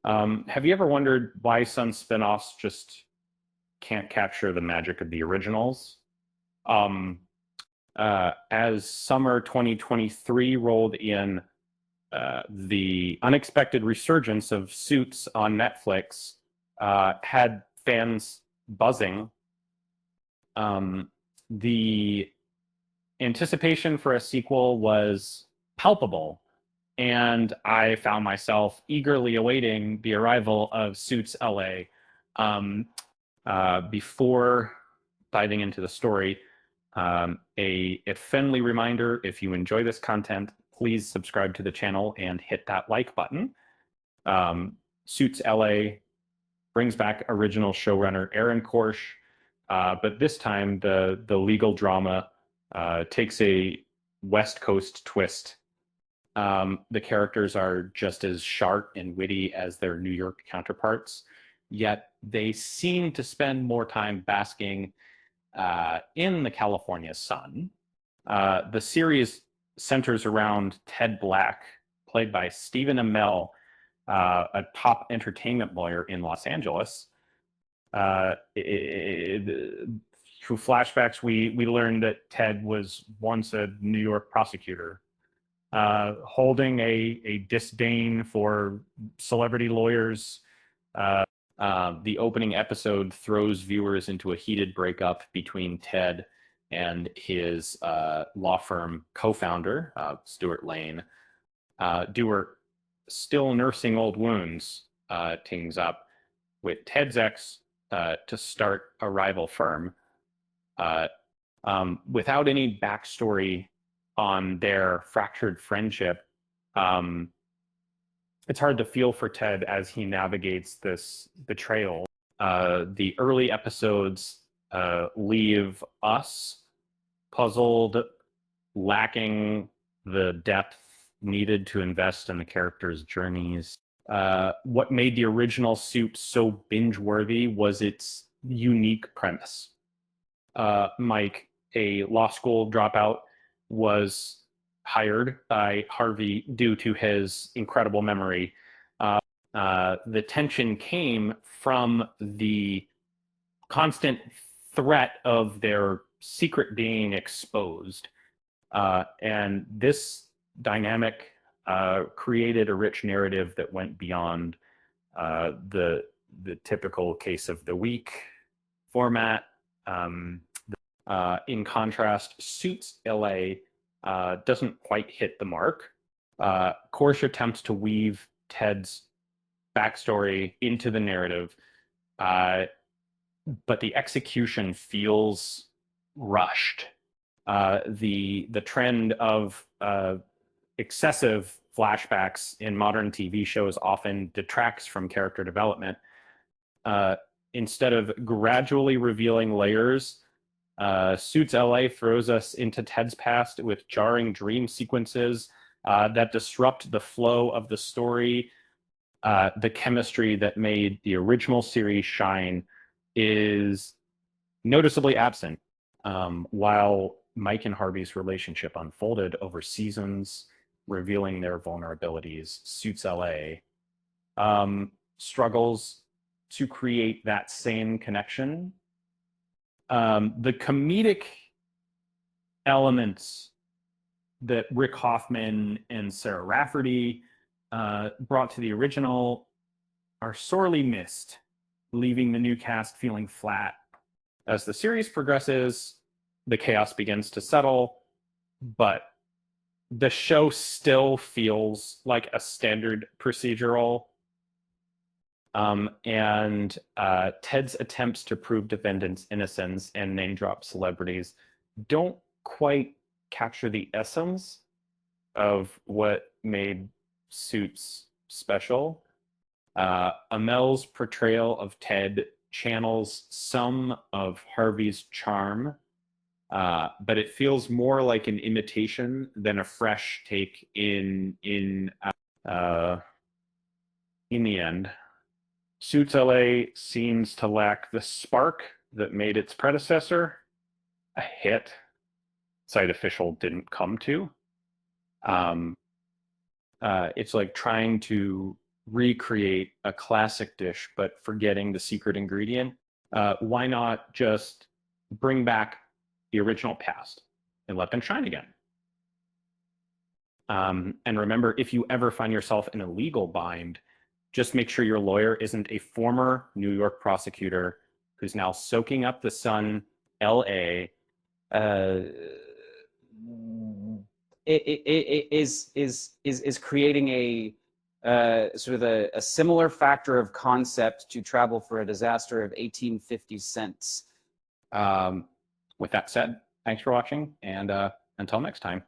Have you ever wondered why some spin-offs just can't capture the magic of the originals? Um, as summer 2023 rolled in, the unexpected resurgence of Suits on Netflix had fans buzzing. Um, the anticipation for a sequel was palpable, and I found myself eagerly awaiting the arrival of Suits LA. Um, before diving into the story, a friendly reminder, if you enjoy this content, please subscribe to the channel and hit that like button. Um, Suits LA brings back original showrunner Aaron Korsh, but this time the legal drama takes a West Coast twist. The characters are just as sharp and witty as their New York counterparts, yet they seem to spend more time basking in the California sun. The series centers around Ted Black, played by Stephen Amell, a top entertainment lawyer in Los Angeles. Through flashbacks, we learned that Ted was once a New York prosecutor, holding a disdain for celebrity lawyers. The opening episode throws viewers into a heated breakup between Ted and his law firm co-founder, Stuart Lane. Dewar, still nursing old wounds, teams up with Ted's ex to start a rival firm. Uh, without any backstory on their fractured friendship, um, it's hard to feel for Ted as he navigates this betrayal. The early episodes leave us puzzled, lacking the depth needed to invest in the characters' journeys. What made the original Suit so binge-worthy was its unique premise. Mike, a law school dropout, was hired by Harvey due to his incredible memory. The tension came from the constant threat of their secret being exposed. And this dynamic created a rich narrative that went beyond the typical case of the week format. In contrast, Suits LA doesn't quite hit the mark. Korsh attempts to weave Ted's backstory into the narrative, uh, but the execution feels rushed. The trend of excessive flashbacks in modern TV shows often detracts from character development. Uh, Instead of gradually revealing layers, Suits LA throws us into Ted's past with jarring dream sequences that disrupt the flow of the story. The chemistry that made the original series shine is noticeably absent, while Mike and Harvey's relationship unfolded over seasons, revealing their vulnerabilities. Suits LA struggles to create that same connection. The comedic elements that Rick Hoffman and Sarah Rafferty brought to the original are sorely missed, leaving the new cast feeling flat. As the series progresses, the chaos begins to settle, but the show still feels like a standard procedural. And Ted's attempts to prove defendants' innocence and name drop celebrities don't quite capture the essence of what made Suits special. Amel's portrayal of Ted channels some of Harvey's charm, but it feels more like an imitation than a fresh take uh, in the end. Suits LA seems to lack the spark that made its predecessor a hit site official didn't come to. Um, it's like trying to recreate a classic dish, but forgetting the secret ingredient, why not just bring back the original past and let them shine again? And remember, if you ever find yourself in a legal bind, just make sure your lawyer isn't a former New York prosecutor who's now soaking up the sun, LA, uh, is creating a sort of a similar factor of concept to Travel for a Disaster of 1850 cents. With that said, thanks for watching, and until next time.